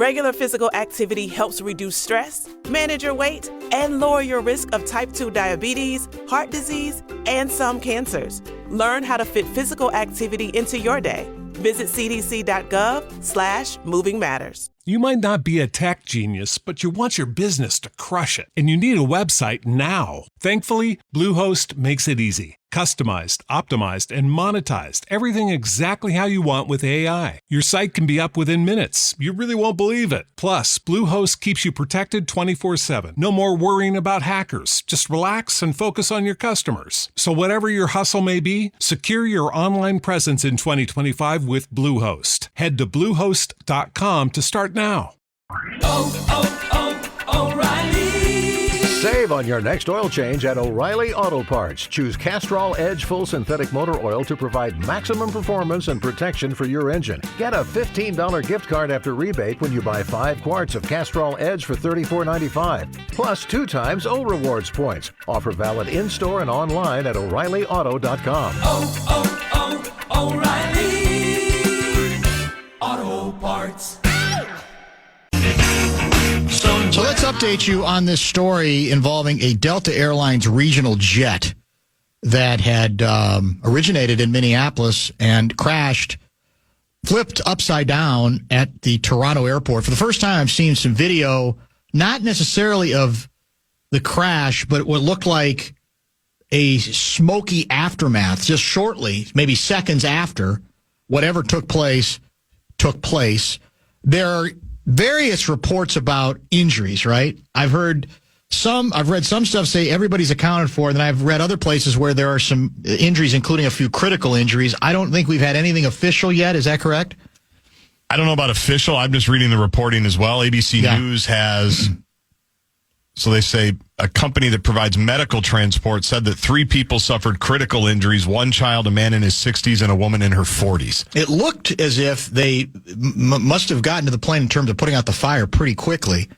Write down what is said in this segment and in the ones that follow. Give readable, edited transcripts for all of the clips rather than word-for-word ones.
Regular physical activity helps reduce stress, manage your weight, and lower your risk of type 2 diabetes, heart disease, and some cancers. Learn how to fit physical activity into your day. Visit cdc.gov/moving matters. You might not be a tech genius, but you want your business to crush it, and you need a website now. Thankfully, Bluehost makes it easy. Customized, optimized, and monetized. Everything exactly how you want with AI. Your site can be up within minutes. You really won't believe it. Plus, Bluehost keeps you protected 24/7. No more worrying about hackers. Just relax and focus on your customers. So whatever your hustle may be, secure your online presence in 2025 with Bluehost. Head to Bluehost.com to start now. O'Reilly. Save on your next oil change at O'Reilly Auto Parts. Choose Castrol Edge Full Synthetic Motor Oil to provide maximum performance and protection for your engine. Get a $15 gift card after rebate when you buy 5 quarts of Castrol Edge for $34.95. Plus 2 times O Rewards points. Offer valid in-store and online at O'ReillyAuto.com. O'Reilly Auto Parts. So let's update you on this story involving a Delta Airlines regional jet that had originated in Minneapolis and crashed, flipped upside down at the Toronto airport. For the first time, I've seen some video, not necessarily of the crash, but what looked like a smoky aftermath, just shortly, maybe seconds after whatever took place. There are various reports about injuries, right? I've read some stuff say everybody's accounted for, and then I've read other places where there are some injuries, including a few critical injuries. I don't think we've had anything official yet. Is that correct? I don't know about official. I'm just reading the reporting as well. ABC News has, so they say, a company that provides medical transport said that 3 people suffered critical injuries, 1 child, a man in his 60s, and a woman in her 40s. It looked as if they must have gotten to the plane in terms of putting out the fire pretty quickly,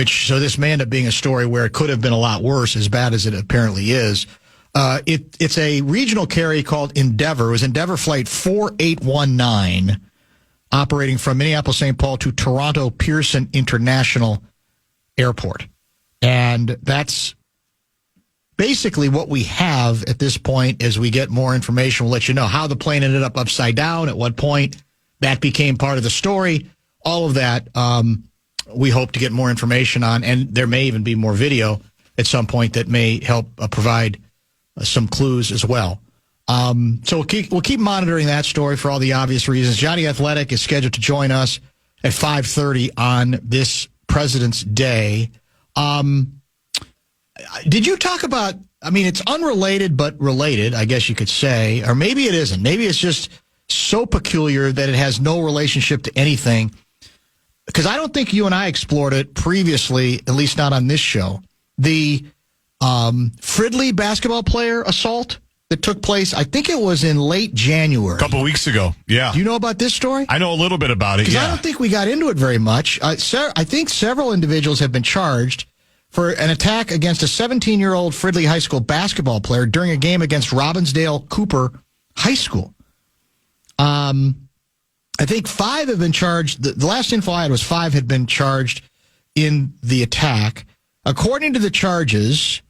so this may end up being a story where it could have been a lot worse, as bad as it apparently is. It's a regional carrier called Endeavor. It was Endeavor Flight 4819, operating from Minneapolis, St. Paul to Toronto Pearson International Airport. And that's basically what we have at this point. As we get more information, we'll let you know how the plane ended up upside down, at what point that became part of the story. All of that we hope to get more information on, and there may even be more video at some point that may help provide some clues as well. So we'll keep monitoring that story for all the obvious reasons. Johnny Athletic is scheduled to join us at 5:30 on this President's Day. Did you talk about, it's unrelated but related, I guess you could say, or maybe it isn't. Maybe it's just so peculiar that it has no relationship to anything. Because I don't think you and I explored it previously, at least not on this show. The Fridley basketball player assault that took place, I think it was in late January. A couple weeks ago, yeah. Do you know about this story? I know a little bit about it, Because I don't think we got into it very much. I think several individuals have been charged for an attack against a 17-year-old Fridley High School basketball player during a game against Robbinsdale Cooper High School. I think 5 have been charged. The last info I had was 5 had been charged in the attack. According to the charges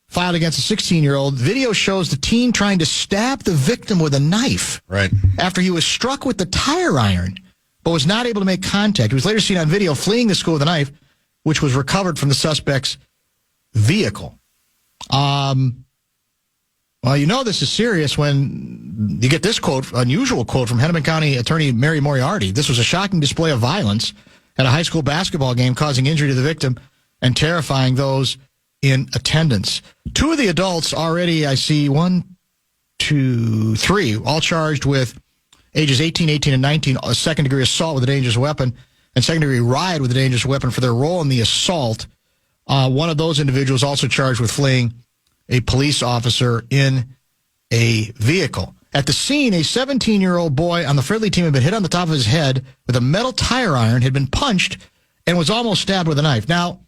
filed against a 16-year-old, video shows the teen trying to stab the victim with a knife. Right. After he was struck with the tire iron, but was not able to make contact. He was later seen on video fleeing the school with a knife, which was recovered from the suspect's vehicle. Well, you know this is serious when you get this unusual quote from Hennepin County Attorney Mary Moriarty. This was a shocking display of violence at a high school basketball game, causing injury to the victim and terrifying those in attendance. 2 of the adults already, I see 1, 2, 3, all charged with ages 18, 18, and 19, a second-degree assault with a dangerous weapon and second-degree riot with a dangerous weapon for their role in the assault. One of those individuals also charged with fleeing a police officer in a vehicle. At the scene, a 17-year-old boy on the Fridley team had been hit on the top of his head with a metal tire iron, had been punched, and was almost stabbed with a knife. Now,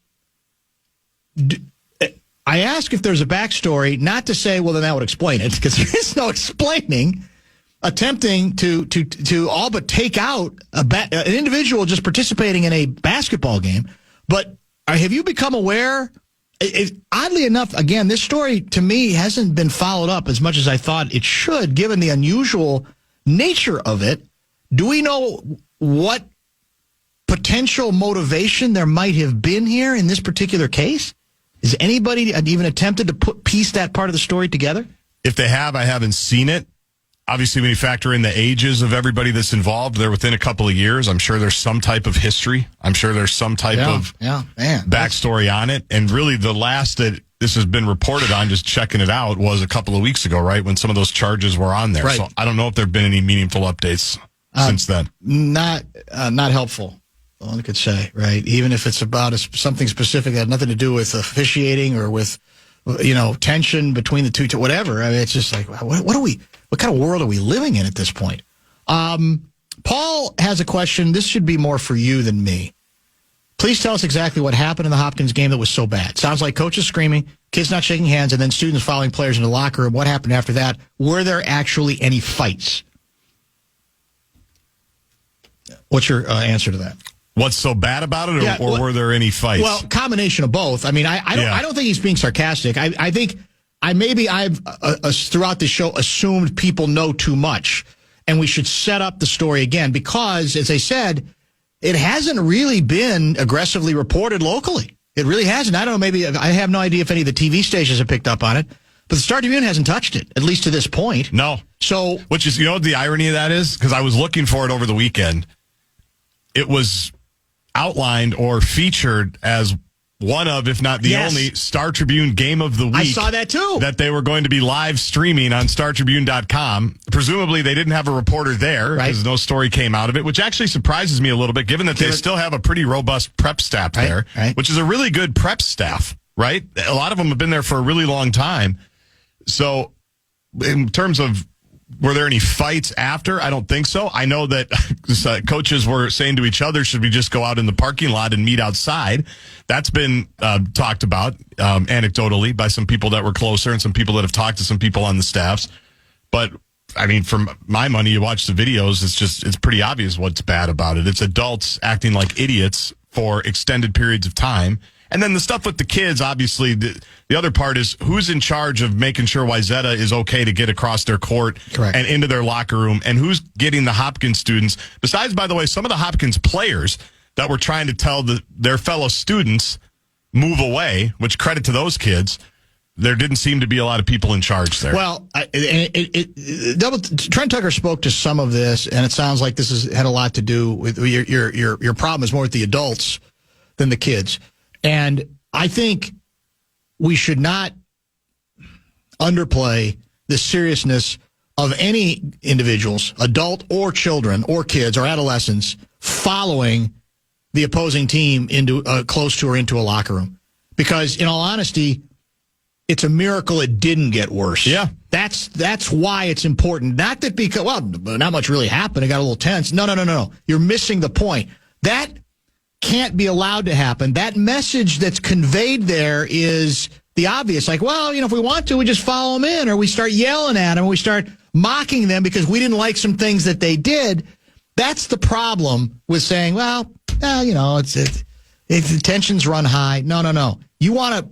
I ask if there's a backstory, not to say, well, then that would explain it, because there is no explaining. attempting to all but take out an individual just participating in a basketball game. But have you become aware? Oddly enough, again, this story to me hasn't been followed up as much as I thought it should, given the unusual nature of it. Do we know what potential motivation there might have been here in this particular case? Has anybody even attempted to piece that part of the story together? If they have, I haven't seen it. Obviously, when you factor in the ages of everybody that's involved, they're within a couple of years. I'm sure there's some type of history. I'm sure there's some type of backstory on it. And really, the last that this has been reported on, just checking it out, was a couple of weeks ago, right, when some of those charges were on there. Right. So I don't know if there have been any meaningful updates since then. Not helpful, one could say, right? Even if it's about something specific that had nothing to do with officiating or with, tension between the two, whatever. I mean, it's just like, what kind of world are we living in at this point? Paul has a question. This should be more for you than me. Please tell us exactly what happened in the Hopkins game that was so bad. Sounds like coaches screaming, kids not shaking hands, and then students following players in the locker room. What happened after that? Were there actually any fights? What's your answer to that? What's so bad about it, or were there any fights? Well, combination of both. I mean, I don't think he's being sarcastic. I think I've throughout the show assumed people know too much, and we should set up the story again because, as I said, it hasn't really been aggressively reported locally. It really hasn't. I don't know. Maybe I have no idea if any of the TV stations have picked up on it, but the Star Tribune hasn't touched it, at least to this point. No. So, which is, what the irony of that is? Because I was looking for it over the weekend. It was outlined or featured as one of, if not the only, Star Tribune game of the week. I saw that too. That they were going to be live streaming on StarTribune.com. Presumably, they didn't have a reporter there because no story came out of it, which actually surprises me a little bit, given that they still have a pretty robust prep staff there, which is a really good prep staff, right? A lot of them have been there for a really long time. So, in terms of were there any fights after? I don't think so. I know that coaches were saying to each other, should we just go out in the parking lot and meet outside? That's been talked about anecdotally by some people that were closer and some people that have talked to some people on the staffs. But, I mean, for my money, you watch the videos, it's pretty obvious what's bad about it. It's adults acting like idiots for extended periods of time. And then the stuff with the kids, obviously, the other part is who's in charge of making sure Wayzata is okay to get across their court and into their locker room, and who's getting the Hopkins students. Besides, by the way, some of the Hopkins players that were trying to tell their fellow students move away, which credit to those kids, there didn't seem to be a lot of people in charge there. Well, Trent Tucker spoke to some of this, and it sounds like this had a lot to do with your problem is more with the adults than the kids. And I think we should not underplay the seriousness of any individuals, adult or children or kids or adolescents, following the opposing team into close to or into a locker room. Because, in all honesty, it's a miracle it didn't get worse. Yeah. That's why it's important. Not that because, not much really happened. It got a little tense. No. You're missing the point. That can't be allowed to happen. That message that's conveyed there is the obvious. Like, if we want to, we just follow them in, or we start yelling at them, or we start mocking them because we didn't like some things that they did. That's the problem with saying, it's the tensions run high. No. You want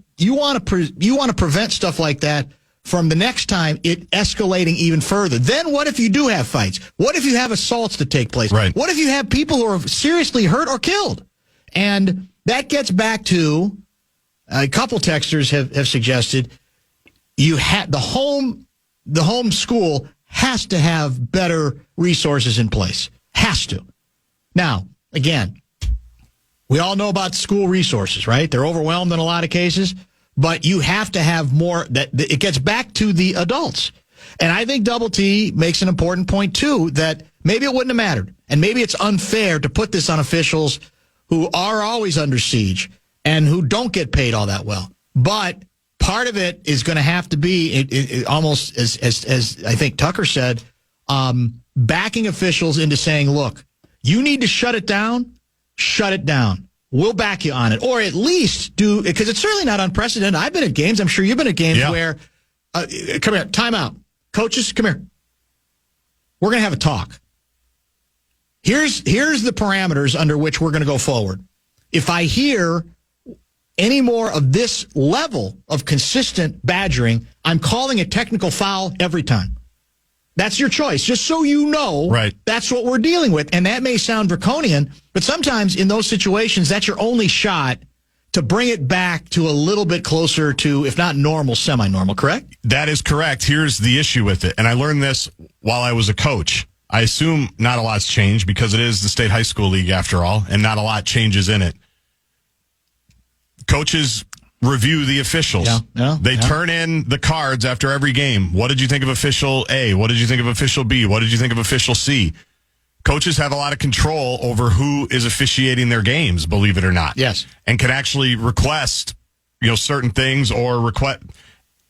to prevent stuff like that from the next time it escalating even further. Then what if you do have fights? What if you have assaults that take place? Right. What if you have people who are seriously hurt or killed? And that gets back to a couple texters have suggested the home school has to have better resources in place. Has to. Now, again, we all know about school resources, right? They're overwhelmed in a lot of cases, but you have to have more. That it gets back to the adults. And I think Double T makes an important point, too, that maybe it wouldn't have mattered. And maybe it's unfair to put this on officials who are always under siege and who don't get paid all that well. But part of it is going to have to be, almost as I think Tucker said, backing officials into saying, look, you need to shut it down. We'll back you on it. Or at least do, because it's certainly not unprecedented. I've been at games, I'm sure you've been at games where, come here, time out. Coaches, come here. we're going to have a talk. Here's the parameters under which we're going to go forward. If I hear any more of this level of consistent badgering, I'm calling a technical foul every time. That's your choice. Just so you know, right. That's what we're dealing with. And that may sound draconian, but sometimes in those situations, that's your only shot to bring it back to a little bit closer to, if not normal, semi-normal, correct? That is correct. Here's the issue with it. And I learned this while I was a coach. I assume not a lot's changed because it is the state high school league after all, and not a lot changes in it. Coaches review the officials. They turn in the cards after every game. What did you think of official A? What did you think of official B? What did you think of official C? Coaches have a lot of control over who is officiating their games, believe it or not. Yes. And can actually request, certain things or request.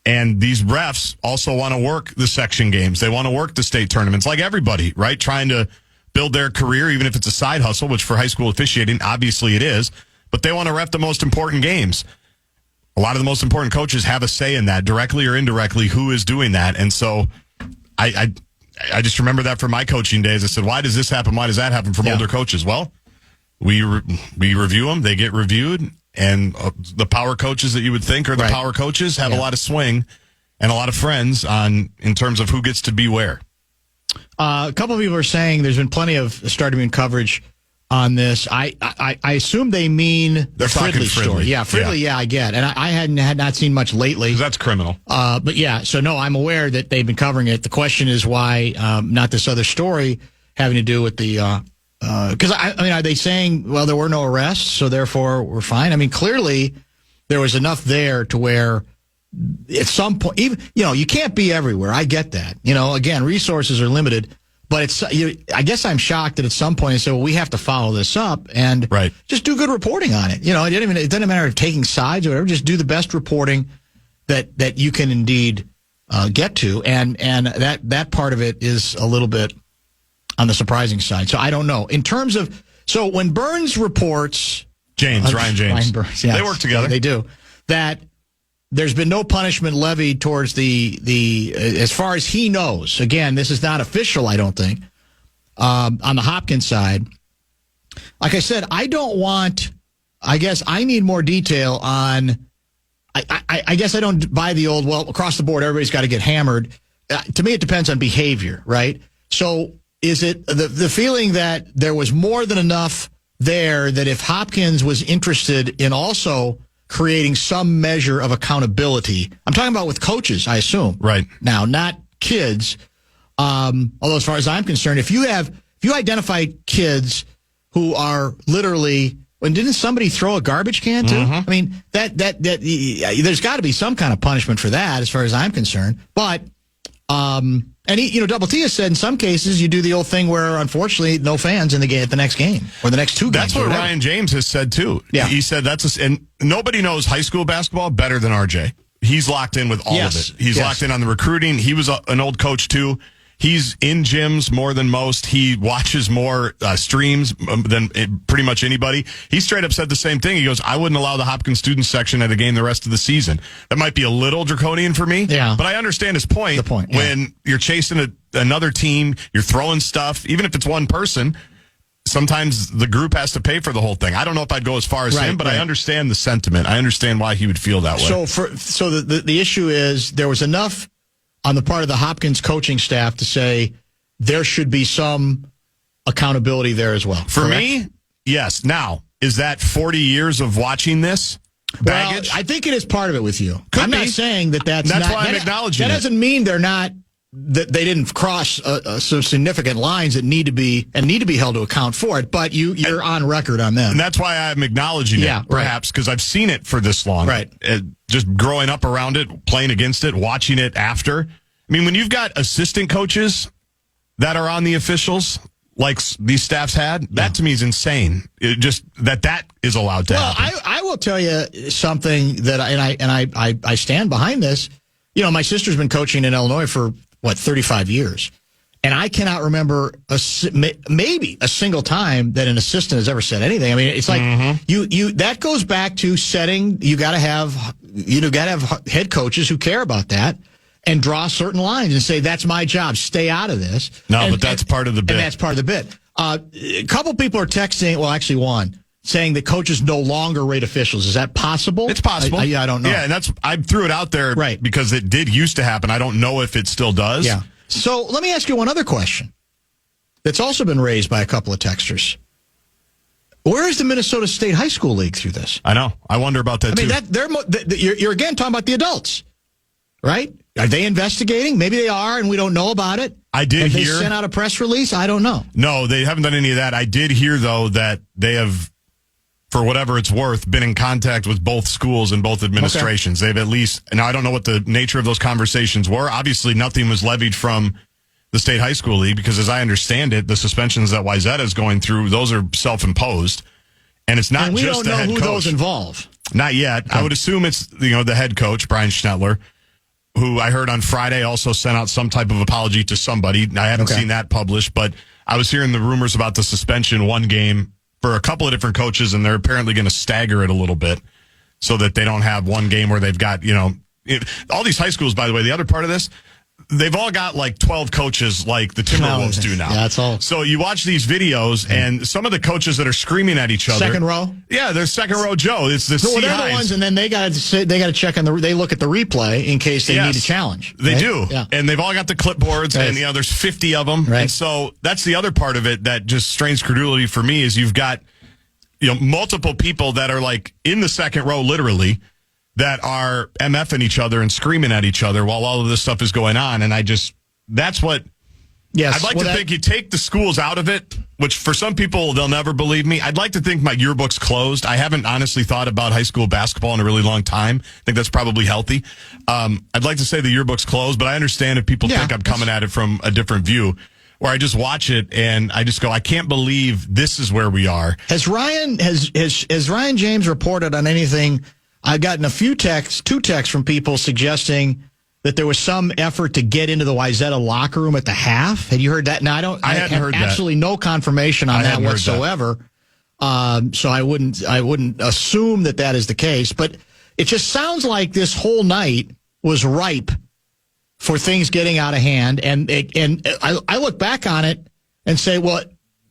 And these refs also want to work the section games. They want to work the state tournaments like everybody, right? Trying to build their career, even if it's a side hustle, which for high school officiating, obviously it is. But they want to ref the most important games. A lot of the most important coaches have a say in that, directly or indirectly, who is doing that. And so I just remember that from my coaching days. I said, why does this happen? Why does that happen from older coaches? Well, we review them. They get reviewed. And the power coaches that you would think are the power coaches have a lot of swing and a lot of friends in terms of who gets to be where. A couple of people are saying there's been plenty of Start Tribune coverage on this. I assume they mean the Fridley story. Yeah, Fridley, yeah, I get. And I had not seen much lately. That's criminal. But yeah, so no, I'm aware that they've been covering it. The question is why not this other story having to do with the because are they saying, well, there were no arrests, so therefore we're fine? I mean, clearly there was enough there to where at some point, even you can't be everywhere. I get that. Again, resources are limited. But I guess I'm shocked that at some point they said, well, we have to follow this up and just do good reporting on it. It doesn't matter taking sides or whatever. Just do the best reporting that you can indeed get to. And that part of it is a little bit on the surprising side. So I don't know. In terms of, so when Burns reports. Ryan James. Ryan Burns, yes, they work together. They do. That there's been no punishment levied towards the as far as he knows. Again, this is not official, I don't think, on the Hopkins side. Like I said, I guess I need more detail on, I guess I don't buy the old, well, across the board, everybody's got to get hammered. To me, it depends on behavior, right? So is it the feeling that there was more than enough there that if Hopkins was interested in also creating some measure of accountability. I'm talking about with coaches, I assume. Right. Now, not kids. Although as far as I'm concerned, if you identify kids who are literally, and didn't somebody throw a garbage can too? Mm-hmm. I mean, that there's got to be some kind of punishment for that as far as I'm concerned. But, and Double T has said in some cases you do the old thing where unfortunately no fans in the game at the next game or the next two games. That's what Ryan James has said too. Yeah. He said and nobody knows high school basketball better than RJ. He's locked in with all of it. He's locked in on the recruiting. He was an old coach too. He's in gyms more than most. He watches more streams than pretty much anybody. He straight up said the same thing. He goes, I wouldn't allow the Hopkins student section at a game the rest of the season. That might be a little draconian for me, but I understand his point. The point, when you're chasing another team, you're throwing stuff, even if it's one person, sometimes the group has to pay for the whole thing. I don't know if I'd go as far as him, but I understand the sentiment. I understand why he would feel that way. So the issue is there was enough on the part of the Hopkins coaching staff to say there should be some accountability there as well. For me, yes. Now, is that 40 years of watching this baggage? Well, I think it is part of it with you. Could I'm be. not saying that's why not, I'm acknowledging that doesn't mean that they didn't cross some significant lines that need to be held to account for it, but you're on record on them. And that's why I'm acknowledging it, perhaps, because I've seen it for this long. Right. Just growing up around it, playing against it, watching it after. I mean, when you've got assistant coaches that are on the officials, like these staffs had, that to me is insane. It just that is allowed to happen. I will tell you something that I stand behind this. My sister's been coaching in Illinois for 35 years. And I cannot remember maybe a single time that an assistant has ever said anything. I mean, it's like you that goes back to setting. You got to have head coaches who care about that. and draw certain lines and say, that's my job. Stay out of this. No, but that's part of the bit. And that's part of the bit. A couple people are texting, well, actually one, saying that coaches no longer rate officials. Is that possible? It's possible. I don't know. Yeah, and I threw it out there because it did used to happen. I don't know if it still does. Yeah. So let me ask you one other question that's also been raised by a couple of texters. Where is the Minnesota State High School League through this? I know. I wonder about that, too. You're again talking about the adults, right? Are they investigating? Maybe they are, and we don't know about it. I did hear. They sent out a press release? I don't know. No, they haven't done any of that. I did hear, though, that they have, for whatever it's worth, been in contact with both schools and both administrations. Okay. They've at least, now I don't know what the nature of those conversations were. Obviously, nothing was levied from the State High School League because, as I understand it, the suspensions that Wayzata is going through, those are self-imposed. And it's not just the head coach. We don't know who those involve. Not yet. Okay. I would assume it's the head coach, Brian Schnettler, who I heard on Friday also sent out some type of apology to somebody. I haven't seen that published, but I was hearing the rumors about the suspension one game for a couple of different coaches, and they're apparently going to stagger it a little bit so that they don't have one game where they've got, all these high schools, by the way, the other part of this, they've all got like 12 coaches like the Timberwolves do now. Yeah, that's all. So you watch these videos, and some of the coaches that are screaming at each other. Second row? Yeah, they're second row Joe. It's the they're the ones, and then they got to check on they look at the replay in case they need a challenge. They do. Yeah. And they've all got the clipboards, and there's 50 of them. Right. And so that's the other part of it that just strains credulity for me is you've got multiple people that are like in the second row, literally, that are MFing each other and screaming at each other while all of this stuff is going on. And that's what I'd like to think you take the schools out of it, which for some people, they'll never believe me. I'd like to think my yearbook's closed. I haven't honestly thought about high school basketball in a really long time. I think that's probably healthy. I'd like to say the yearbook's closed, but I understand if people think I'm coming at it from a different view, where I just watch it and I just go, I can't believe this is where we are. Has Ryan James reported on anything? I've gotten two texts from people suggesting that there was some effort to get into the Wayzata locker room at the half. Had you heard that? No, I hadn't heard that. Absolutely no confirmation on that whatsoever. So I wouldn't assume that is the case. But it just sounds like this whole night was ripe for things getting out of hand. And I look back on it and say, well,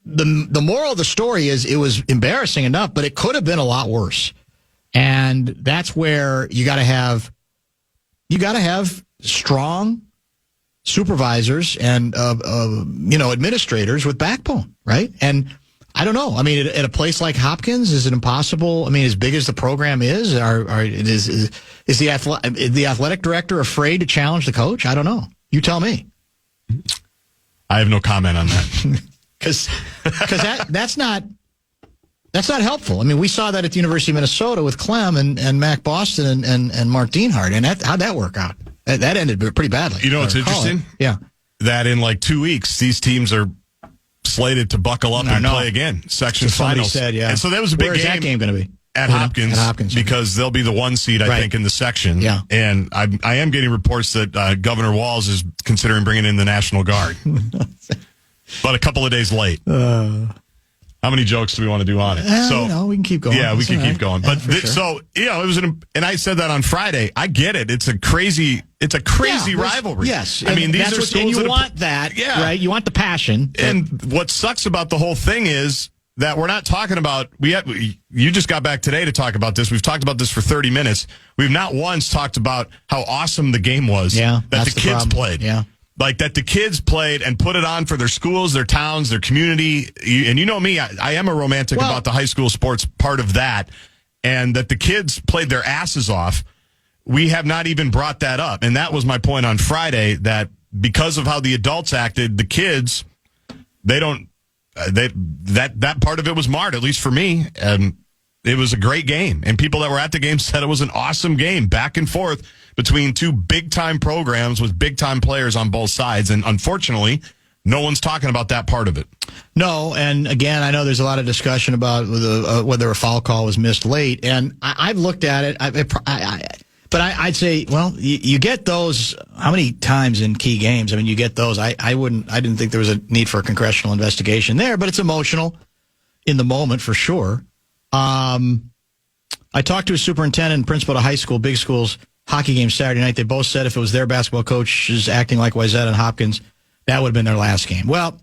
the moral of the story is it was embarrassing enough, but it could have been a lot worse. And that's where you got to have strong supervisors and administrators with backbone, right? And I don't know. I mean, at a place like Hopkins, is it impossible? I mean, as big as the program is, is the athletic director afraid to challenge the coach? I don't know. You tell me. I have no comment on that because that's not helpful. I mean, we saw that at the University of Minnesota with Clem and Mac Boston and Mark Dienhart. And how'd that work out? That ended pretty badly. You know what's interesting? Yeah. That in like 2 weeks, these teams are slated to buckle up and play again. Section finals. Said, yeah. And so that was a big game. Where is that game going to be? At Hopkins, because they'll be the one seed, I think, in the section. Yeah. And I am getting reports that Governor Walz is considering bringing in the National Guard. But a couple of days late. How many jokes do we want to do on it? We can keep going. Yeah, we can keep going. But it was and I said that on Friday. I get it. It's a crazy rivalry. Yes. I mean, these are schools and you want that, right? You want the passion. And what sucks about the whole thing is that we're not talking about, you just got back today to talk about this. We've talked about this for 30 minutes. We've not once talked about how awesome the game was that the kids played. Yeah. Like that the kids played and put it on for their schools, their towns, their community. And you know me, I am a romantic about the high school sports part of that. And that the kids played their asses off. We have not even brought that up. And that was my point on Friday, that because of how the adults acted, the kids, that part of it was marred, at least for me. And it was a great game. And people that were at the game said it was an awesome game, back and forth between two big-time programs with big-time players on both sides. And unfortunately, no one's talking about that part of it. No, and again, I know there's a lot of discussion about whether a foul call was missed late. And I've looked at it, but I'd say, well, you get those how many times in key games? I mean, you get those. I didn't think there was a need for a congressional investigation there, but it's emotional in the moment for sure. I talked to a superintendent and principal of high school, big schools, hockey game Saturday night. They both said if it was their basketball coaches acting like Wayzata and Hopkins, that would have been their last game. Well,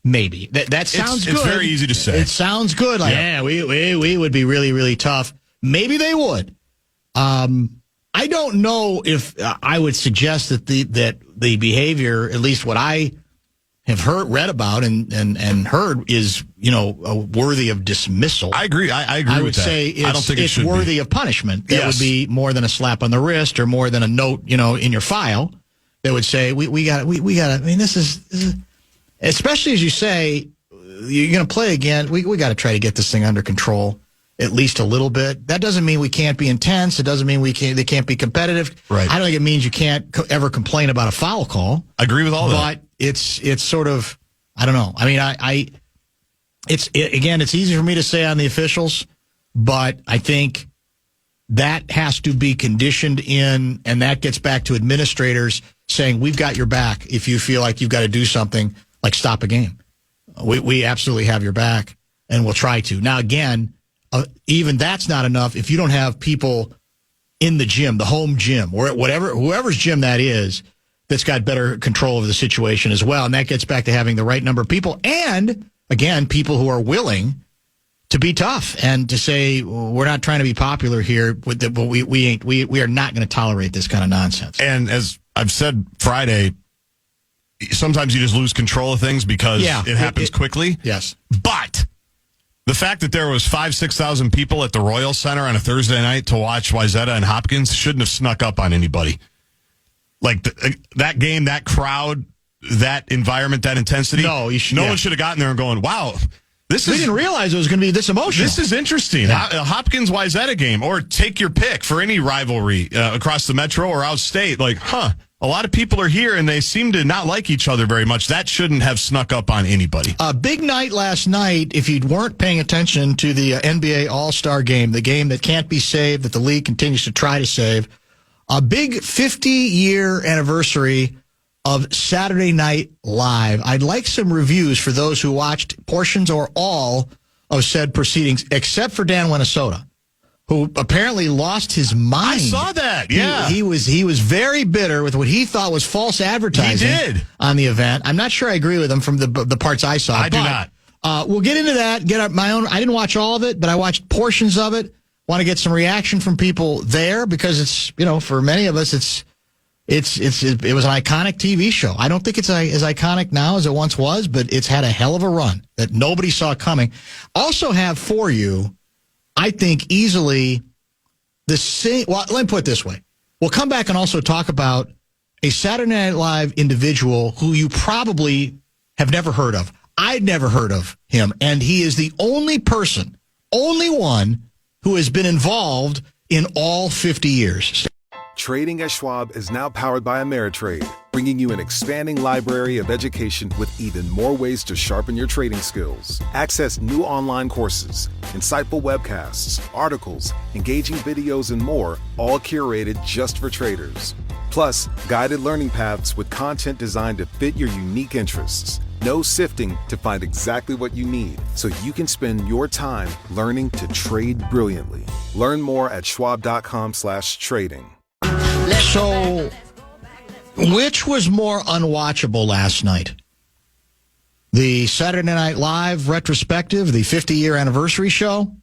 maybe. That sounds good. It's very easy to say. It sounds good. Like, we would be really, really tough. Maybe they would. I don't know if I would suggest that the behavior, at least what I have read about and heard, is worthy of dismissal. I agree. I agree. I with would that. say I don't think it's worthy of punishment. That would be more than a slap on the wrist or more than a note, in your file that would say we got. I mean, this is especially as you say you're going to play again. We got to try to get this thing under control. At least a little bit. That doesn't mean we can't be intense. It doesn't mean they can't be competitive. Right. I don't think it means you can't ever complain about a foul call. I agree with all that. But it's sort of, I don't know. I mean, it's easy for me to say on the officials, but I think that has to be conditioned in, and that gets back to administrators saying, we've got your back if you feel like you've got to do something like stop a game. We absolutely have your back, and we'll try to. Now, again, even that's not enough if you don't have people in the gym, the home gym, or whoever's gym that is, that's got better control of the situation as well. And that gets back to having the right number of people and, again, people who are willing to be tough and to say, we're not trying to be popular here, but we are not going to tolerate this kind of nonsense. And as I've said Friday, sometimes you just lose control of things because it happens quickly. Yes. But the fact that there was 5,000-6,000 people at the Royal Center on a Thursday night to watch Wayzata and Hopkins shouldn't have snuck up on anybody. Like that game, that crowd, that environment, that intensity. No one should have gotten there and going, wow, we didn't realize it was going to be this emotional. This is interesting. Yeah. A Hopkins-Wayzata game, or take your pick for any rivalry across the metro or outstate. Like, a lot of people are here, and they seem to not like each other very much. That shouldn't have snuck up on anybody. A big night last night, if you weren't paying attention to the NBA All-Star game, the game that can't be saved, that the league continues to try to save, a big 50-year anniversary of Saturday Night Live. I'd like some reviews for those who watched portions or all of said proceedings, except for Dan Minnesota, who apparently lost his mind. I saw that, yeah. He was very bitter with what he thought was false advertising on the event. I'm not sure I agree with him from the parts I saw. I do not. We'll get into that, get my own. I didn't watch all of it, but I watched portions of it. Want to get some reaction from people there because it's, for many of us, it was an iconic TV show. I don't think it's as iconic now as it once was, but it's had a hell of a run that nobody saw coming. Also have for you, I think, easily the same. Well, let me put it this way. We'll come back and also talk about a Saturday Night Live individual who you probably have never heard of. I'd never heard of him, and he is the only one who has been involved in all 50 years. Trading at Schwab is now powered by Ameritrade, bringing you an expanding library of education with even more ways to sharpen your trading skills. Access new online courses, insightful webcasts, articles, engaging videos, and more, all curated just for traders. Plus, guided learning paths with content designed to fit your unique interests. No sifting to find exactly what you need, so you can spend your time learning to trade brilliantly. Learn more at schwab.com/trading. So, which was more unwatchable last night? The Saturday Night Live retrospective, the 50-year anniversary show?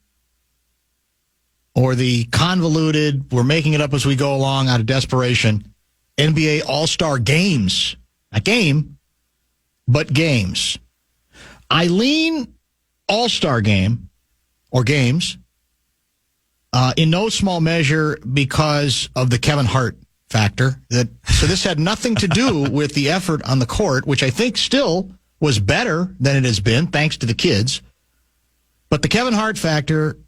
Or the convoluted, we're making it up as we go along out of desperation, NBA All-Star Games? Not game, but games. I lean All-Star Game, or games, in no small measure because of the Kevin Hart factor. So this had nothing to do with the effort on the court, which I think still was better than it has been, thanks to the kids. But the Kevin Hart factor,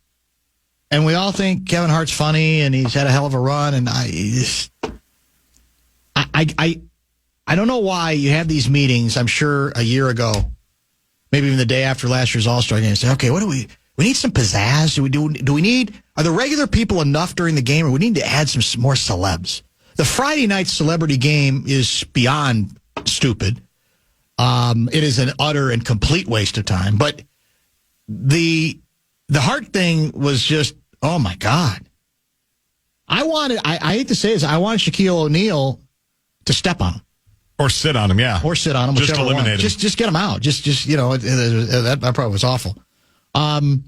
and we all think Kevin Hart's funny, and he's had a hell of a run, and I don't know why you have these meetings, I'm sure a year ago, maybe even the day after last year's All-Star game, say, okay, what do we need some pizzazz? Are the regular people enough during the game, or we need to add some more celebs? The Friday night celebrity game is beyond stupid. It is an utter and complete waste of time. But the Hart thing was just, oh my God. I hate to say this, I wanted Shaquille O'Neal to step on him. Or sit on him, yeah. Or sit on him. Just eliminate him. Just get him out. Just that probably was awful. On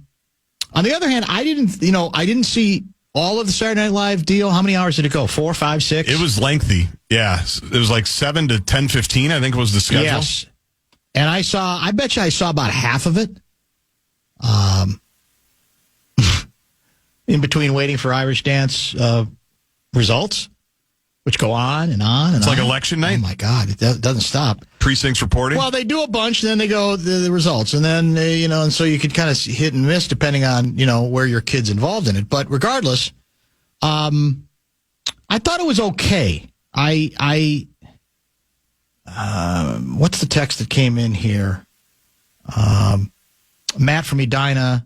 the other hand, I didn't see all of the Saturday Night Live deal. How many hours did it go? 4, 5, 6? It was lengthy. Yeah. It was like 7 to 10:15, I think was the schedule. Yes. And I bet you I saw about half of it. In between waiting for Irish Dance results, which go on and on and on. It's like election night? Oh, my God. It doesn't stop. Precincts reporting? Well, they do a bunch, and then they go the results. And then, and so you could kind of hit and miss depending on, where your kid's involved in it. But regardless, I thought it was okay. What's the text that came in here? Matt from Edina.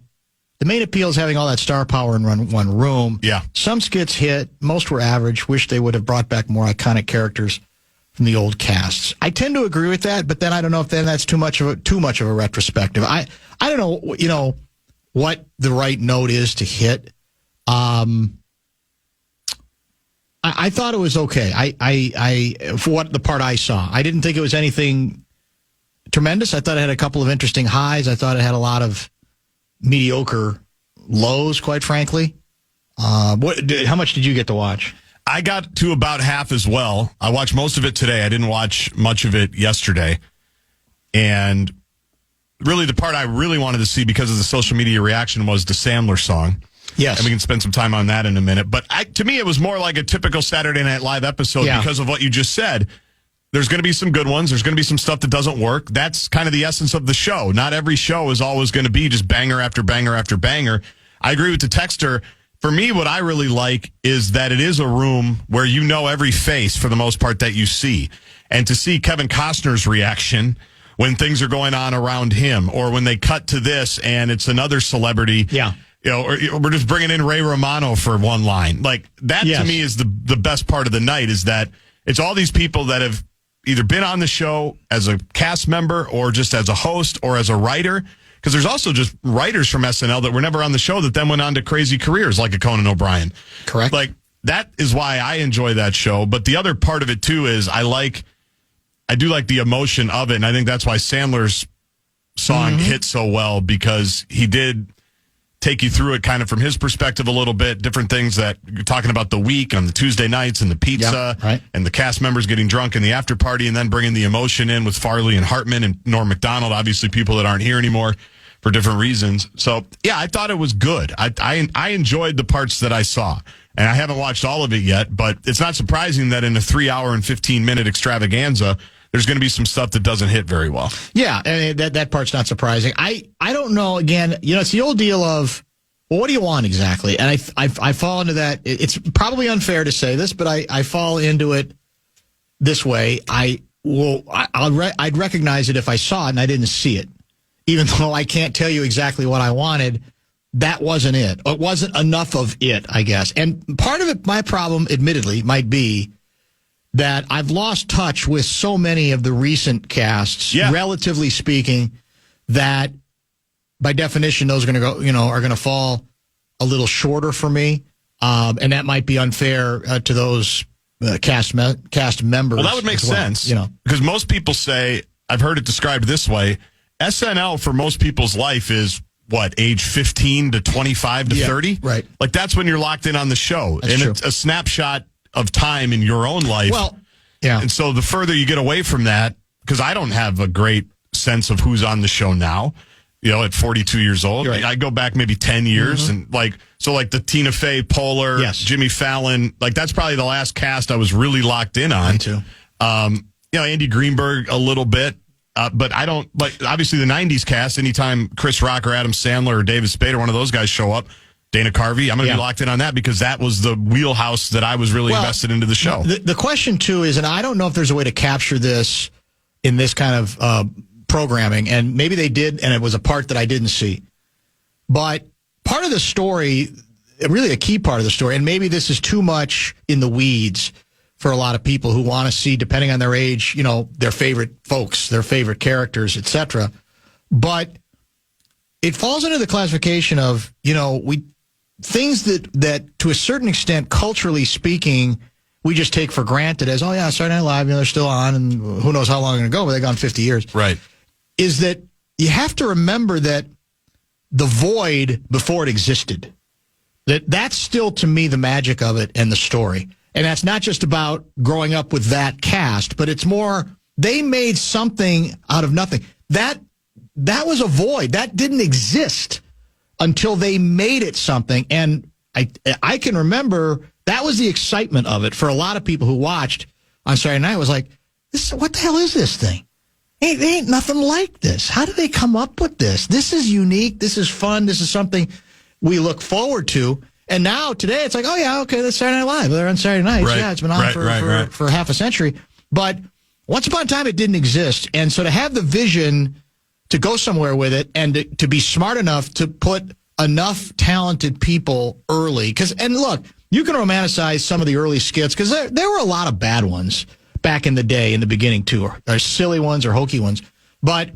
The main appeal is having all that star power in one room. Yeah. Some skits hit. Most were average. Wish they would have brought back more iconic characters from the old casts. I tend to agree with that, but then I don't know if then that's too much of a retrospective. I don't know, what the right note is to hit. I thought it was okay. I for what the part I saw, I didn't think it was anything tremendous. I thought it had a couple of interesting highs. I thought it had a lot of mediocre lows, quite frankly. How much did you get to watch? I got to about half as well. I watched most of it today. I didn't watch much of it yesterday. And really the part I really wanted to see because of the social media reaction was the Sandler song. Yes. And we can spend some time on that in a minute. But to me, it was more like a typical Saturday Night Live episode because of what you just said. There's going to be some good ones. There's going to be some stuff that doesn't work. That's kind of the essence of the show. Not every show is always going to be just banger after banger after banger. I agree with the texter. For me, what I really like is that it is a room where you know every face for the most part that you see. And to see Kevin Costner's reaction when things are going on around him or when they cut to this and it's another celebrity. Yeah. Or we're just bringing in Ray Romano for one line. Like that to me is the best part of the night is that it's all these people that have either been on the show as a cast member or just as a host or as a writer. Because there's also just writers from SNL that were never on the show that then went on to crazy careers like a Conan O'Brien. Correct. Like that is why I enjoy that show. But the other part of it too is I do like the emotion of it. And I think that's why Sandler's song hit so well because he did take you through it kind of from his perspective a little bit, different things that you're talking about the week on the Tuesday nights and the pizza and the cast members getting drunk in the after party and then bringing the emotion in with Farley and Hartman and Norm Macdonald, obviously people that aren't here anymore for different reasons. So, yeah, I thought it was good. I enjoyed the parts that I saw. And I haven't watched all of it yet, but it's not surprising that in a 3-hour and 15-minute extravaganza, there's going to be some stuff that doesn't hit very well. Yeah, and that part's not surprising. I don't know. Again, it's the old deal of, well, what do you want exactly? And I fall into that. It's probably unfair to say this, but I fall into it this way. I'd recognize it if I saw it and I didn't see it, even though I can't tell you exactly what I wanted. That wasn't it. It wasn't enough of it, I guess. And part of it, my problem, admittedly, might be that I've lost touch with so many of the recent casts, relatively speaking, that by definition, those are going to go, are going to fall a little shorter for me. And that might be unfair to those cast members. Well, that would make sense, because most people say, I've heard it described this way, SNL for most people's life is what, age 15 to 25 to 30? Right. Like that's when you're locked in on the show. That's true. It's a snapshot of time in your own life. Well, yeah. And so the further you get away from that, because I don't have a great sense of who's on the show now, at 42 years old. Right. I go back maybe 10 years and the Tina Fey, Poehler, Jimmy Fallon, that's probably the last cast I was really locked in on. Me too. Andy Greenberg a little bit. But I don't obviously the 90s cast, anytime Chris Rock or Adam Sandler or David Spade or one of those guys show up, Dana Carvey, I'm going to be locked in on that because that was the wheelhouse that I was really invested into the show. The question, too, is, and I don't know if there's a way to capture this in this kind of programming, and maybe they did, and it was a part that I didn't see. But part of the story, really a key part of the story, and maybe this is too much in the weeds for a lot of people who want to see, depending on their age, their favorite folks, their favorite characters, etc. But it falls into the classification of, things that to a certain extent, culturally speaking, we just take for granted as, oh yeah, Saturday Night Live, they're still on, and who knows how long they're going to go, but they've gone 50 years. Right. Is that you have to remember that the void before it existed, that's still to me the magic of it and the story. And that's not just about growing up with that cast, but it's more, they made something out of nothing. That was a void. That didn't exist until they made it something. And I can remember that was the excitement of it for a lot of people who watched on Saturday night. It was like, what the hell is this thing? Ain't nothing like this. How did they come up with this? This is unique. This is fun. This is something we look forward to. And now today it's like, oh yeah, okay, that's Saturday Night Live. They're on Saturday nights. Right. Yeah, it's been on for half a century. But once upon a time, it didn't exist. And so to have the vision to go somewhere with it and to be smart enough to put enough talented people early. And look, you can romanticize some of the early skits because there were a lot of bad ones back in the day, in the beginning too, or silly ones or hokey ones. But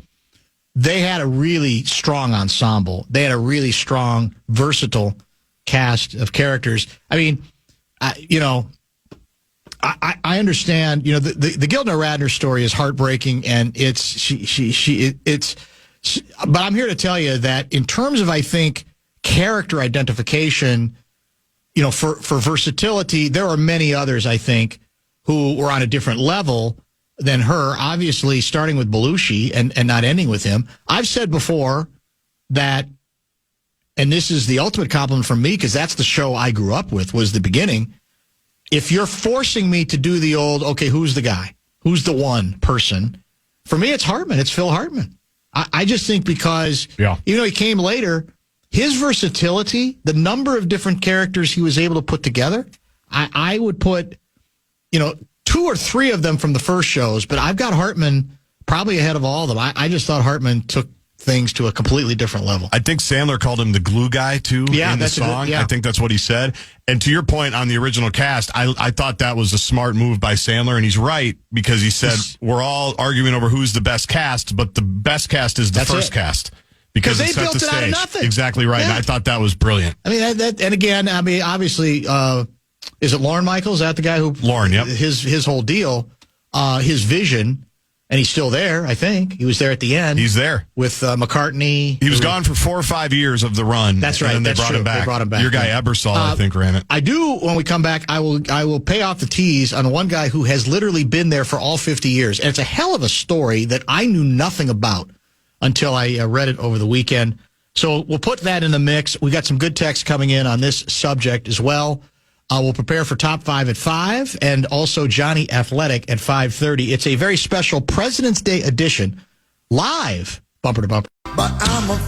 they had a really strong ensemble. They had a really strong, versatile cast of characters. I mean, I understand, the Gilda Radner story is heartbreaking, and but I'm here to tell you that in terms of, I think, character identification, for versatility, there are many others, I think, who were on a different level than her, obviously starting with Belushi and not ending with him. I've said before that, and this is the ultimate compliment from me because that's the show I grew up with, was the beginning. If you're forcing me to do the old, okay, who's the guy? Who's the one person? For me, it's Hartman. It's Phil Hartman. I just think because, he came later, his versatility, the number of different characters he was able to put together, I would put, 2 or 3 of them from the first shows, but I've got Hartman probably ahead of all of them. I just thought Hartman took things to a completely different level. I think Sandler called him the glue guy, too, in the song. I think that's what he said. And to your point on the original cast, I thought that was a smart move by Sandler, and he's right, because he said, we're all arguing over who's the best cast, but the best cast is the first cast. Because they built it out of nothing. Exactly right, and I thought that was brilliant. I mean, and again, obviously, is it Lorne Michaels? Is that the guy who... Lorne, yep. His whole deal, his vision... And he's still there, I think. He was there at the end. He's there. With McCartney. He was gone for 4 or 5 years of the run. That's right. And then they brought him back. Your guy Ebersol, I think, ran it. I do, when we come back, I will pay off the tease on one guy who has literally been there for all 50 years. And it's a hell of a story that I knew nothing about until I read it over the weekend. So we'll put that in the mix. We got some good texts coming in on this subject as well. We'll prepare for Top 5 at 5 and also Johnny Athletic at 5:30. It's a very special President's Day edition, live, bumper to bumper.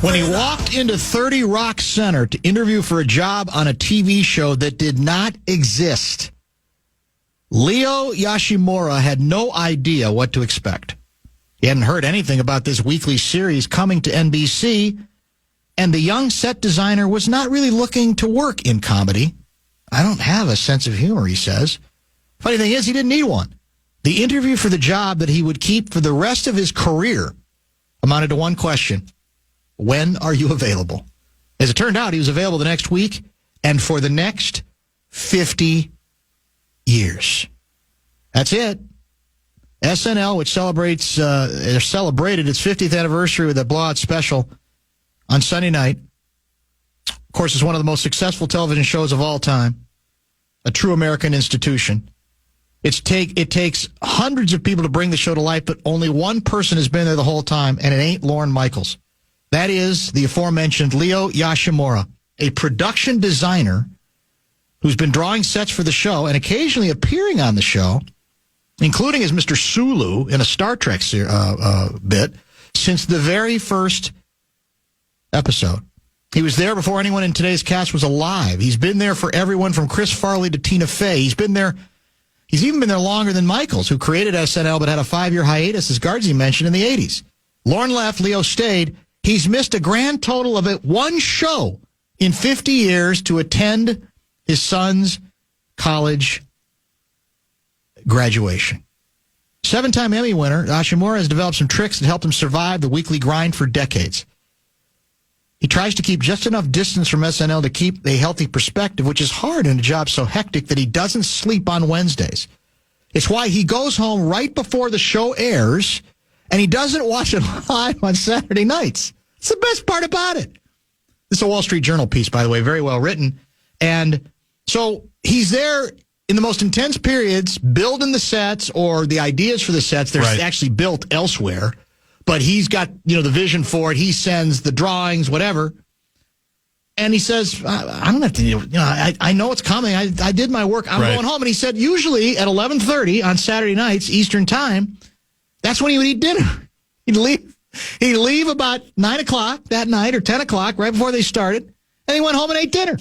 When he walked into 30 Rock Center to interview for a job on a TV show that did not exist, Leo Yoshimura had no idea what to expect. He hadn't heard anything about this weekly series coming to NBC, and the young set designer was not really looking to work in comedy. I don't have a sense of humor, he says. Funny thing is, he didn't need one. The interview for the job that he would keep for the rest of his career amounted to one question. When are you available? As it turned out, he was available the next week and for the next 50 years. That's it. SNL, which celebrated its 50th anniversary with a blowout special on Sunday night. Of course, it's one of the most successful television shows of all time. A true American institution. It takes hundreds of people to bring the show to life, but only one person has been there the whole time, and it ain't Lorne Michaels. That is the aforementioned Leo Yoshimura, a production designer who's been drawing sets for the show and occasionally appearing on the show, including as Mr. Sulu in a Star Trek bit, since the very first episode. He was there before anyone in today's cast was alive. He's been there for everyone from Chris Farley to Tina Fey. He's even been there longer than Michaels, who created SNL but had a 5-year hiatus, as Gaardsy mentioned, in the 80s. Lorne left, Leo stayed. He's missed a grand total of one show in 50 years to attend his son's college graduation. 7-time Emmy winner, Yoshimura has developed some tricks that helped him survive the weekly grind for decades. He tries to keep just enough distance from SNL to keep a healthy perspective, which is hard in a job so hectic that he doesn't sleep on Wednesdays. It's why he goes home right before the show airs, and he doesn't watch it live on Saturday nights. It's the best part about it. This is a Wall Street Journal piece, by the way, very well written. And so he's there in the most intense periods, building the sets or the ideas for the sets. They're actually built elsewhere. But he's got, the vision for it. He sends the drawings, whatever. And he says, I don't have to, I know it's coming. I did my work. I'm going home. And he said, usually at 11:30 on Saturday nights, Eastern time, that's when he would eat dinner. He'd leave about 9 o'clock that night or 10 o'clock, right before they started. And he went home and ate dinner.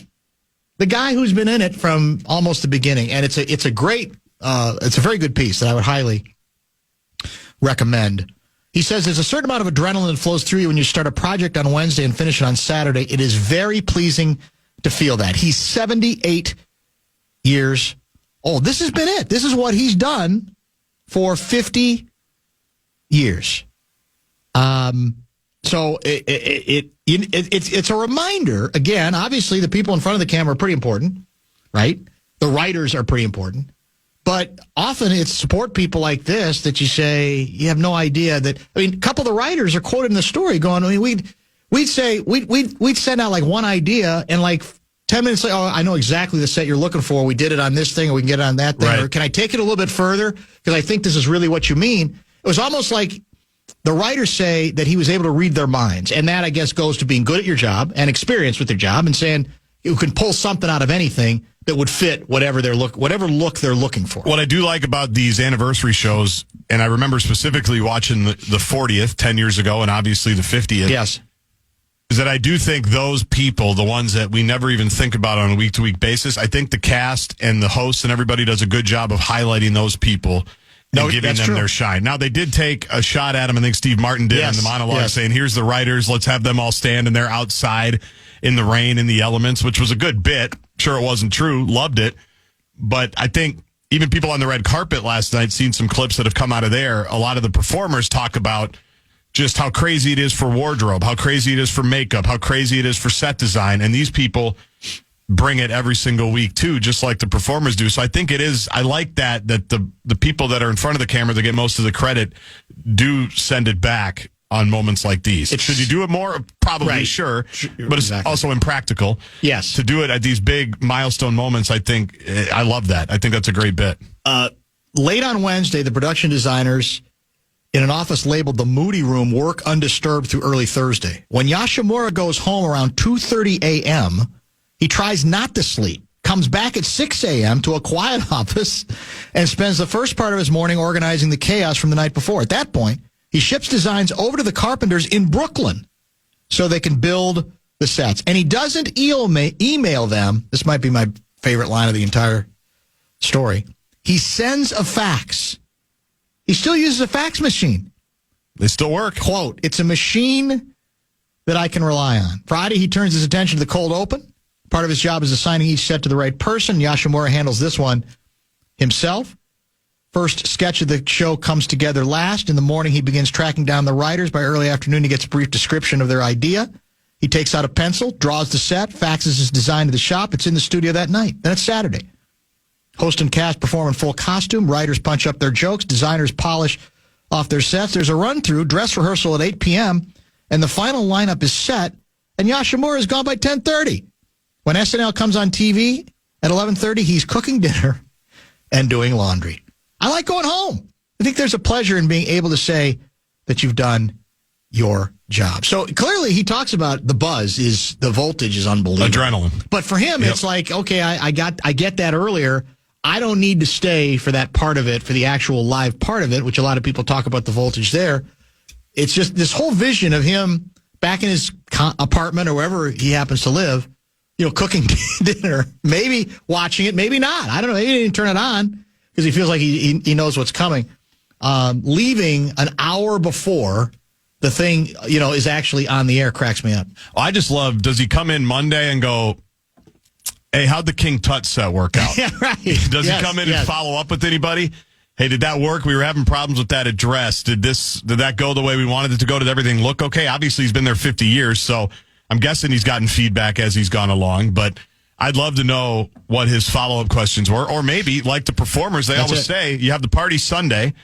The guy who's been in it from almost the beginning. And it's a very good piece that I would highly recommend. He says there's a certain amount of adrenaline that flows through you when you start a project on Wednesday and finish it on Saturday. It is very pleasing to feel that. He's 78 years old. This has been it. This is what he's done for 50 years. So it's a reminder. Again, obviously the people in front of the camera are pretty important, right? The writers are pretty important. But often it's support people like this that you say, you have no idea that, a couple of the writers are quoted in the story going, we'd send out like one idea and like 10 minutes later, I know exactly the set you're looking for. We did it on this thing or we can get it on that thing. Right. Or can I take it a little bit further? Because I think this is really what you mean. It was almost like the writers say that he was able to read their minds. And that, I guess, goes to being good at your job and experience with your job and saying you can pull something out of anything that would fit whatever look they're looking for. What I do like about these anniversary shows, and I remember specifically watching the 40th 10 years ago and obviously the 50th. Yes. Is that I do think those people, the ones that we never even think about on a week-to-week basis, I think the cast and the hosts and everybody does a good job of highlighting those people and giving them their shine. Now, they did take a shot at them. I think Steve Martin did in the monologue saying, here's the writers, let's have them all stand, and they're outside in the rain, in the elements, which was a good bit. Sure, it wasn't true. Loved it. But I think even people on the red carpet last night, seen some clips that have come out of there. A lot of the performers talk about just how crazy it is for wardrobe, how crazy it is for makeup, how crazy it is for set design. And these people bring it every single week, too, just like the performers do. So I think it is, I like that the people that are in front of the camera that get most of the credit do send it back on moments like these. Should you do it more? Probably, sure. But it's also impractical. Yes. To do it at these big milestone moments, I think, I love that. I think that's a great bit. Late on Wednesday, the production designers in an office labeled the Moody Room work undisturbed through early Thursday. When Yoshimura goes home around 2:30 a.m., he tries not to sleep, comes back at 6 a.m. to a quiet office, and spends the first part of his morning organizing the chaos from the night before. At that point, he ships designs over to the carpenters in Brooklyn so they can build the sets. And he doesn't email them. This might be my favorite line of the entire story. He sends a fax. He still uses a fax machine. They still work. Quote, it's a machine that I can rely on. Friday, he turns his attention to the cold open. Part of his job is assigning each set to the right person. Yoshimura handles this one himself. First sketch of the show comes together last. In the morning, he begins tracking down the writers. By early afternoon, he gets a brief description of their idea. He takes out a pencil, draws the set, faxes his design to the shop. It's in the studio that night. Then it's Saturday. Host and cast perform in full costume. Writers punch up their jokes. Designers polish off their sets. There's a run-through, dress rehearsal at 8 p.m., and the final lineup is set, and Yoshimura is gone by 10:30. When SNL comes on TV at 11:30, he's cooking dinner and doing laundry. I like going home. I think there's a pleasure in being able to say that you've done your job. So clearly he talks about the buzz the voltage is unbelievable. Adrenaline. But for him, it's like, okay, I get that earlier. I don't need to stay for that part of it, for the actual live part of it, which a lot of people talk about the voltage there. It's just this whole vision of him back in his apartment or wherever he happens to live, cooking dinner, maybe watching it, maybe not. I don't know. Maybe he didn't turn it on because he feels like he knows what's coming. Leaving an hour before the thing, is actually on the air cracks me up. I just love, does he come in Monday and go, hey, how'd the King Tut set work out? Yeah, right. Does he come in and follow up with anybody? Hey, did that work? We were having problems with that address. Did that go the way we wanted it to go? Did everything look okay? Obviously, he's been there 50 years, so I'm guessing he's gotten feedback as he's gone along, but I'd love to know what his follow-up questions were. Or maybe, like the performers, they always say, you have the party Sunday.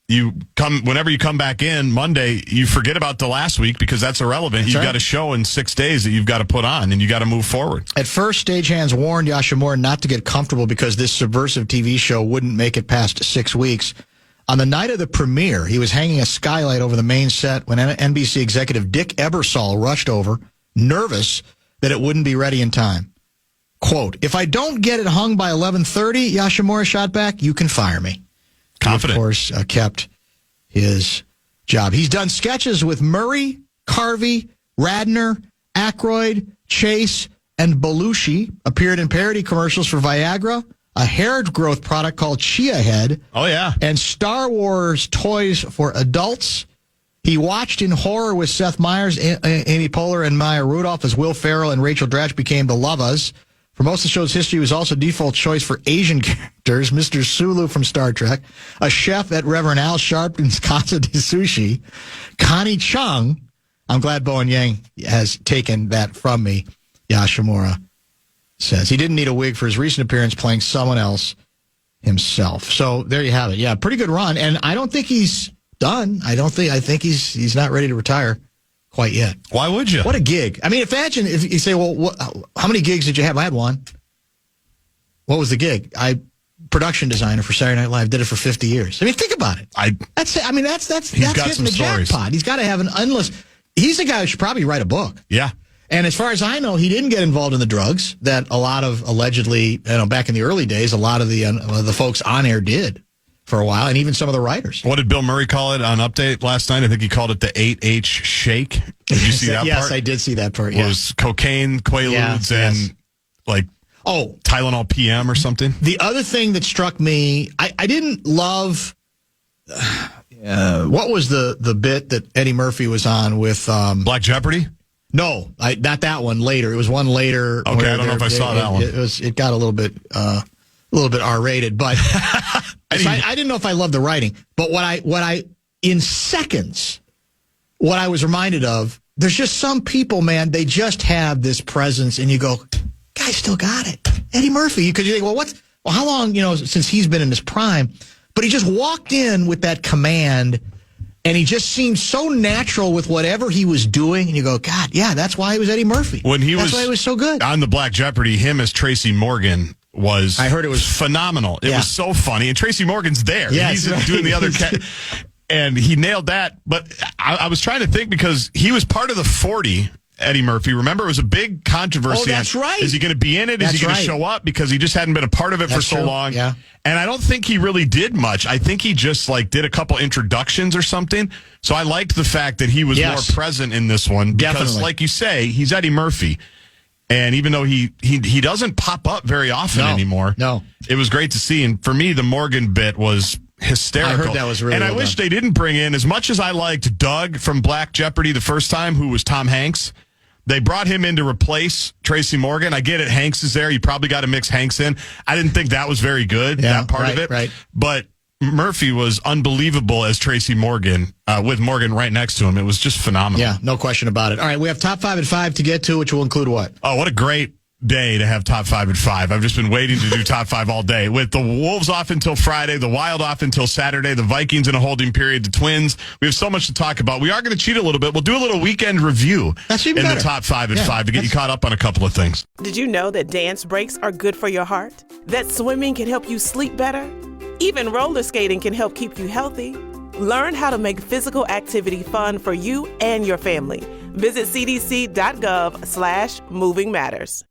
Whenever you come back in Monday, you forget about the last week because that's irrelevant. You've got a show in 6 days that you've got to put on, and you got to move forward. At first, stagehands warned Yoshimura not to get comfortable because this subversive TV show wouldn't make it past 6 weeks. On the night of the premiere, he was hanging a skylight over the main set when NBC executive Dick Ebersol rushed over, nervous that it wouldn't be ready in time. Quote, "If I don't get it hung by 11:30," Yoshimura shot back, "you can fire me." Confident. He, of course, kept his job. He's done sketches with Murray, Carvey, Radner, Aykroyd, Chase, and Belushi. Appeared in parody commercials for Viagra, a hair growth product called Chia Head. Oh, yeah. And Star Wars toys for adults. He watched in horror with Seth Meyers, Amy Poehler, and Maya Rudolph as Will Ferrell and Rachel Dratch became the Lovas. For most of the show's history, he was also default choice for Asian characters, Mr. Sulu from Star Trek, a chef at Reverend Al Sharpton's Casa de Sushi, Connie Chung. I'm glad Bowen Yang has taken that from me, Yoshimura says. He didn't need a wig for his recent appearance playing someone else himself. So there you have it. Yeah, pretty good run. And I don't think he's done. I think he's not ready to retire quite yet. Why would you? What a gig. I mean, imagine if you say, well, how many gigs did you have? I had one. What was the gig? Production designer for Saturday Night Live, did it for 50 years. I mean, think about it. That's hitting the jackpot. He's got to have an endless. He's the guy who should probably write a book. Yeah. And as far as I know, he didn't get involved in the drugs that a lot of allegedly, back in the early days, a lot of the folks on air did for a while, and even some of the writers. What did Bill Murray call it on Update last night? I think he called it the 8H shake. Did you see that part? Yes, I did see that part. Yeah. It was cocaine, Quaaludes, and Tylenol PM or something. The other thing that struck me, I didn't love. What was the bit that Eddie Murphy was on with Black Jeopardy? No, not that one. Later, it was one later. Okay, I don't know if I saw that one. It got a little bit R-rated, but I didn't know if I loved the writing. But what I in seconds, what I was reminded of, there's just some people, man, they just have this presence, and you go, guy still got it. Eddie Murphy, because you think, well, how long, since he's been in his prime? But he just walked in with that command, and he just seemed so natural with whatever he was doing, and you go, God, yeah, that's why he was Eddie Murphy. That's why he was so good. On the Black Jeopardy, him as Tracy Morgan was, I heard it was phenomenal. It was so funny. And Tracy Morgan's there. Yeah, he's doing the other and he nailed that. But I was trying to think, because he was part of the 40, Eddie Murphy. Remember, it was a big controversy. Oh, that's right. Is he going to be in it? Is he going to show up? Because he just hadn't been a part of it for so long. Yeah. And I don't think he really did much. I think he just did a couple introductions or something. So I liked the fact that he was more present in this one. Because, definitely, like you say, he's Eddie Murphy. And even though he doesn't pop up very often anymore, it was great to see. And for me, the Morgan bit was hysterical. I heard that was really And well I wish done. they didn't bring in, as much as I liked Doug from Black Jeopardy the first time, who was Tom Hanks, they brought him in to replace Tracy Morgan. I get it, Hanks is there. You probably got to mix Hanks in. I didn't think that was very good, that part of it. Right. But Murphy was unbelievable as Tracy Morgan, with Morgan right next to him. It was just phenomenal. Yeah, no question about it. All right, we have top 5 at 5 to get to, which will include what? Oh, what a great day to have top 5 at 5. I've just been waiting to do top 5 all day. With the Wolves off until Friday, the Wild off until Saturday, the Vikings in a holding period, the Twins. We have so much to talk about. We are going to cheat a little bit. We'll do a little weekend review That's even better. The top 5 at 5 to get you caught up on a couple of things. Did you know that dance breaks are good for your heart? That swimming can help you sleep better? Even roller skating can help keep you healthy. Learn how to make physical activity fun for you and your family. Visit cdc.gov/moving matters.